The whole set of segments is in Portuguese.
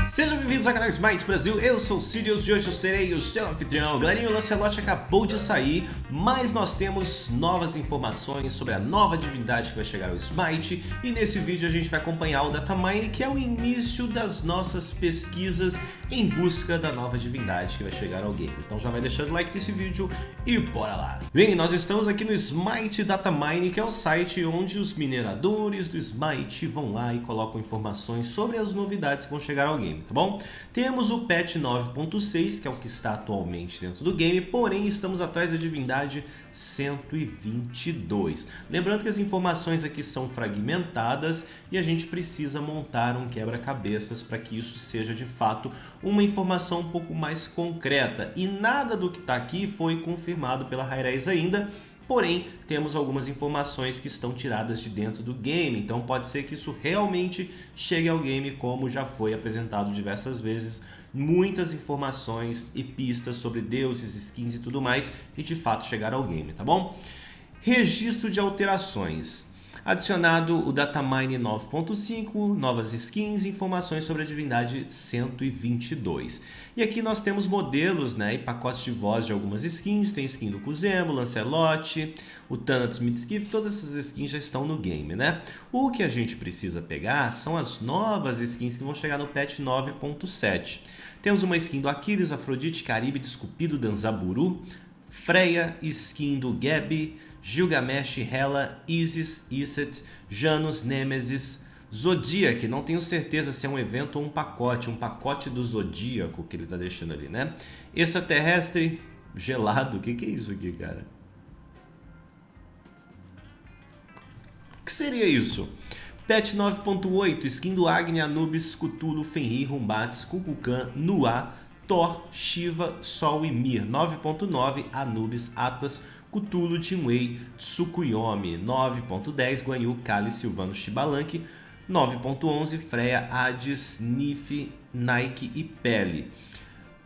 Sejam bem-vindos ao canal Smite Brasil, eu sou o Sirius e hoje eu serei o seu anfitrião. Galerinha, o Lancelot acabou de sair, mas nós temos novas informações sobre a nova divindade que vai chegar ao Smite. E nesse vídeo a gente vai acompanhar o Datamine, que é o início das nossas pesquisas em busca da nova divindade que vai chegar ao game. Então já vai deixando o like desse vídeo e bora lá! Bem, nós estamos aqui no Smite Datamine, que é o site onde os mineradores do Smite vão lá e colocam informações sobre as novidades que vão chegar ao game, tá bom? Temos o patch 9.6, que é o que está atualmente dentro do game, porém estamos atrás da divindade 122. Lembrando que as informações aqui são fragmentadas e a gente precisa montar um quebra-cabeças para que isso seja de fato uma informação um pouco mais concreta. E nada do que está aqui foi confirmado pela Hi-Rez ainda. Porém, temos algumas informações que estão tiradas de dentro do game, então pode ser que isso realmente chegue ao game, como já foi apresentado diversas vezes. Muitas informações e pistas sobre deuses, skins e tudo mais, e de fato chegar ao game, tá bom? Registro de alterações. Adicionado o Datamine 9.5, novas skins e informações sobre a divindade 122. E aqui nós temos modelos, né, e pacotes de voz de algumas skins. Tem skin do Kuzemo, Lancelot, o Thanatos Mitskif, todas essas skins já estão no game, né? O que a gente precisa pegar são as novas skins que vão chegar no patch 9.7. Temos uma skin do Aquiles, Afrodite, Caribe, Esculpido, Danzaburu, Freya, skin do Gabi, Gilgamesh, Hela, Isis, Iset, Janus, Nemesis, Zodíaco, não tenho certeza se é um evento ou um pacote do Zodíaco que ele está deixando ali, né? Extraterrestre, gelado, o que é isso aqui, cara? O que seria isso? Patch 9.8, skin do Agni, Anubis, Cthulhu, Fenrir, Rumbates, Kukulkan, Nuá, Thor, Shiva, Sol e Mir. 9.9, Anubis, Atlas, Cthulhu, Jinwei, Tsukuyomi. 9.10, Guan Yu, Kali, Silvano, Shibalanque. 9.11, Freya, Hades, Nif, Nike e Pele.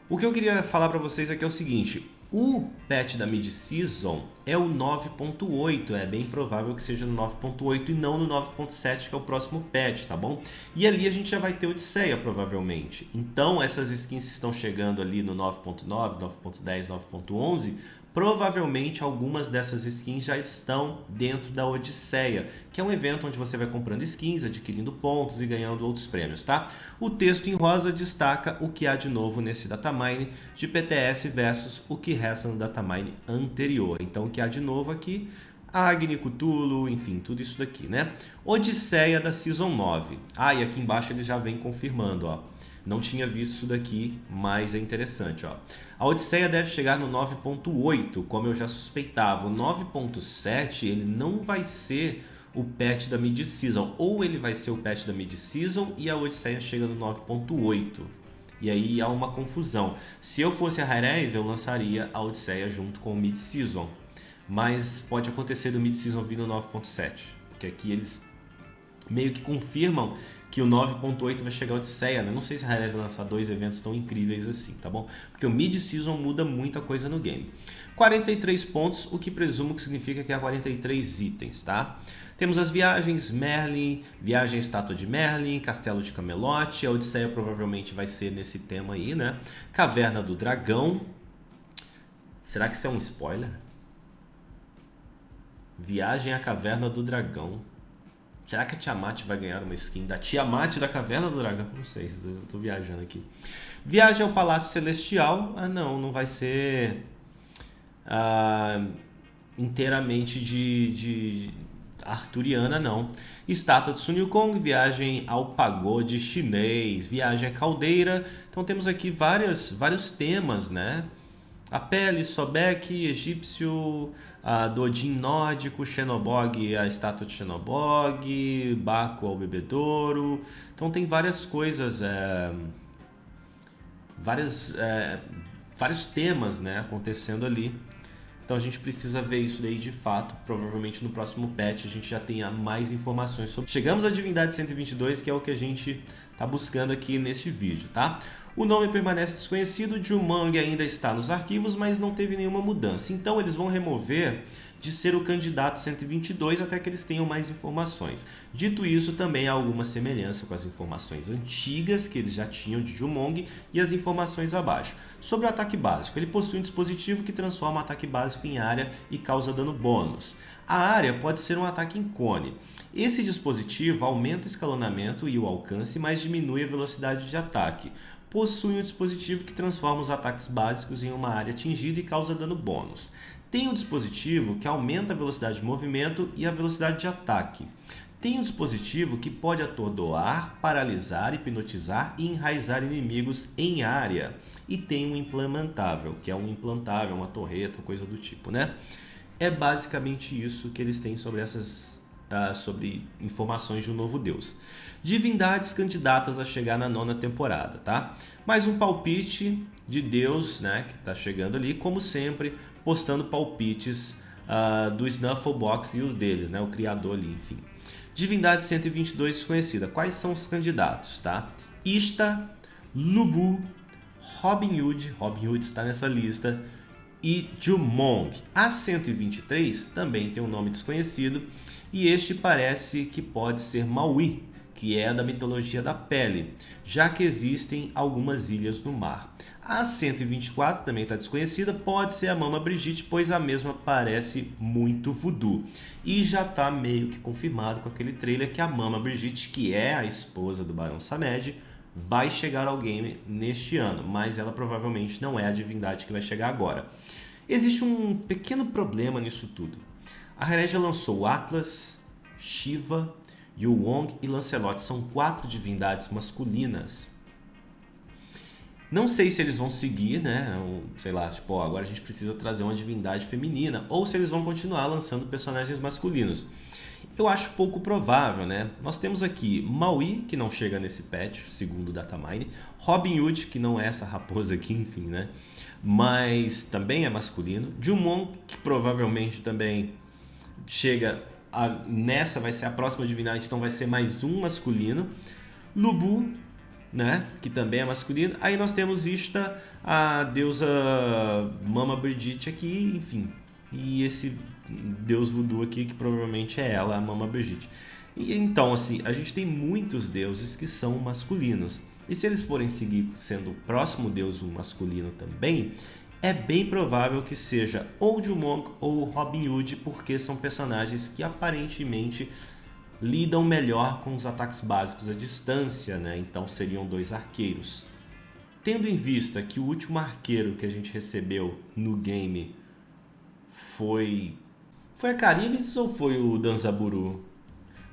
O que eu queria falar para vocês aqui é o seguinte: o patch da Mid-Season é o 9.8, é bem provável que seja no 9.8 e não no 9.7, que é o próximo patch, tá bom? E ali a gente já vai ter Odisseia, provavelmente. Então essas skins que estão chegando ali no 9.9, 9.10, 9.11, provavelmente algumas dessas skins já estão dentro da Odisseia, que é um evento onde você vai comprando skins, adquirindo pontos e ganhando outros prêmios, tá? O texto em rosa destaca o que há de novo nesse Datamine de PTS versus o que resta no Datamine anterior. Então o que há de novo aqui, Agni, Cthulhu, enfim, tudo isso daqui, né? Odisseia da Season 9. Ah, e aqui embaixo ele já vem confirmando, ó. Não tinha visto isso daqui, mas é interessante, ó. A Odisseia deve chegar no 9.8, como eu já suspeitava. O 9.7, ele não vai ser o patch da Mid-Season. Ou ele vai ser o patch da Mid-Season e a Odisseia chega no 9.8. E aí há uma confusão. Se eu fosse a Hi-Rez, eu lançaria a Odisseia junto com o Mid-Season. Mas pode acontecer do Mid-Season vir no 9.7. Porque aqui eles meio que confirmam que o 9.8 vai chegar a Odisseia, né? Não sei se a Hi-Rez vai lançar dois eventos tão incríveis assim, tá bom? Porque o Mid-Season muda muita coisa no game. 43 pontos, o que presumo que significa que há 43 itens, tá? Temos as viagens Merlin, viagem Estátua de Merlin, Castelo de Camelot, a Odisseia provavelmente vai ser nesse tema aí, né? Caverna do Dragão. Será que isso é um spoiler? Viagem à Caverna do Dragão. Será que a Tiamat vai ganhar uma skin da Tiamat da Caverna do Dragão? Não sei, eu tô viajando aqui. Viagem ao Palácio Celestial. Ah, não vai ser inteiramente de arturiana, não. Estátua de Sun Wukong, viagem ao pagode chinês, viagem à caldeira. Então temos aqui vários temas, né? A pele, Sobek, egípcio, do Odin nórdico, Xenobog, a estátua de Xenobog, Baco ao bebedouro. Então tem várias coisas, vários temas, né, acontecendo ali. Então a gente precisa ver isso daí de fato. Provavelmente no próximo patch a gente já tenha mais informações sobre. Chegamos à divindade 122, que é o que a gente está buscando aqui nesse vídeo, tá? O nome permanece desconhecido, Jumong ainda está nos arquivos, mas não teve nenhuma mudança. Então eles vão remover de ser o candidato 122 até que eles tenham mais informações. Dito isso, também há alguma semelhança com as informações antigas que eles já tinham de Jumong e as informações abaixo. Sobre o ataque básico, ele possui um dispositivo que transforma o ataque básico em área e causa dano bônus. A área pode ser um ataque em cone. Esse dispositivo aumenta o escalonamento e o alcance, mas diminui a velocidade de ataque. Possui um dispositivo que transforma os ataques básicos em uma área atingida e causa dano bônus. Tem um dispositivo que aumenta a velocidade de movimento e a velocidade de ataque. Tem um dispositivo que pode atordoar, paralisar, hipnotizar e enraizar inimigos em área. E tem um implementável, que é um implantável, uma torreta, coisa do tipo, né? É basicamente isso que eles têm sobre sobre informações de um novo deus. Divindades candidatas a chegar na 9ª temporada, tá? Mais um palpite de deus, né, que tá chegando ali, como sempre, postando palpites do Snufflebox e os deles, né, o criador ali, enfim. Divindade 122 desconhecida. Quais são os candidatos, tá? Ishtar, Lu Bu, Robin Hood está nessa lista, e Jumong. A 123 também tem um nome desconhecido, e este parece que pode ser Maui, que é da mitologia da pele, já que existem algumas ilhas no mar. A 124 também está desconhecida, pode ser a Mama Brigitte, pois a mesma parece muito voodoo. E já está meio que confirmado com aquele trailer que a Mama Brigitte, que é a esposa do Barão Samedi, vai chegar ao game neste ano, mas ela provavelmente não é a divindade que vai chegar agora. Existe um pequeno problema nisso tudo. A Regia lançou Atlas, Shiva, Yu Wong e Lancelot. São 4 divindades masculinas. Não sei se eles vão seguir, né? Sei lá, tipo, agora a gente precisa trazer uma divindade feminina, ou se eles vão continuar lançando personagens masculinos. Eu acho pouco provável, né? Nós temos aqui Maui, que não chega nesse patch, segundo o Datamine. Robin Hood, que não é essa raposa aqui, enfim, né? Mas também é masculino. Jumong, que provavelmente também chega nessa, vai ser a próxima divindade, então vai ser mais um masculino. Lu Bu, né? Que também é masculino. Aí nós temos Ishtar, a deusa Mama Brigitte aqui, enfim. E esse deus voodoo aqui, que provavelmente é ela, a Mama Brigitte. E então, assim, a gente tem muitos deuses que são masculinos. E se eles forem seguir sendo o próximo deus um masculino também, é bem provável que seja ou Jumong ou Robin Hood, porque são personagens que aparentemente lidam melhor com os ataques básicos à distância, né? Então seriam 2 arqueiros. Tendo em vista que o último arqueiro que a gente recebeu no game foi a Caríbides ou foi o Danzaburu?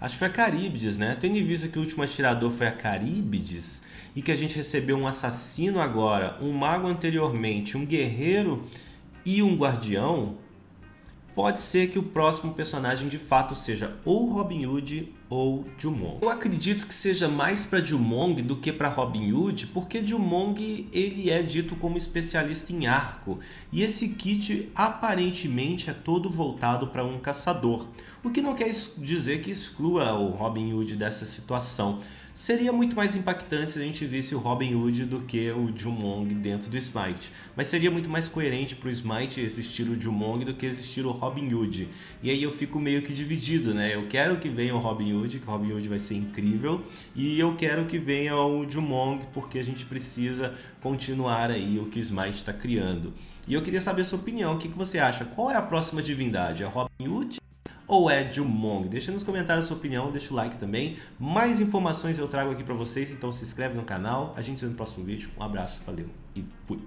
Acho que foi a Caríbides, né? Tendo em vista que o último atirador foi a Caríbides e que a gente recebeu um assassino agora, um mago anteriormente, um guerreiro e um guardião, pode ser que o próximo personagem de fato seja ou Robin Hood ou Jumong. Eu acredito que seja mais para Jumong do que para Robin Hood, porque Jumong ele é dito como especialista em arco, e esse kit aparentemente é todo voltado para um caçador, o que não quer dizer que exclua o Robin Hood dessa situação. Seria muito mais impactante se a gente visse o Robin Hood do que o Jumong dentro do Smite. Mas seria muito mais coerente para o Smite existir o Jumong do que existir o Robin Hood. E aí eu fico meio que dividido, né? Eu quero que venha o Robin Hood, que o Robin Hood vai ser incrível. E eu quero que venha o Jumong, porque a gente precisa continuar aí o que o Smite está criando. E eu queria saber a sua opinião. O que você acha? Qual é a próxima divindade? É Robin Hood ou é Jumong? Deixa nos comentários a sua opinião, deixa o like também. Mais informações eu trago aqui para vocês, então se inscreve no canal. A gente se vê no próximo vídeo. Um abraço, valeu e fui!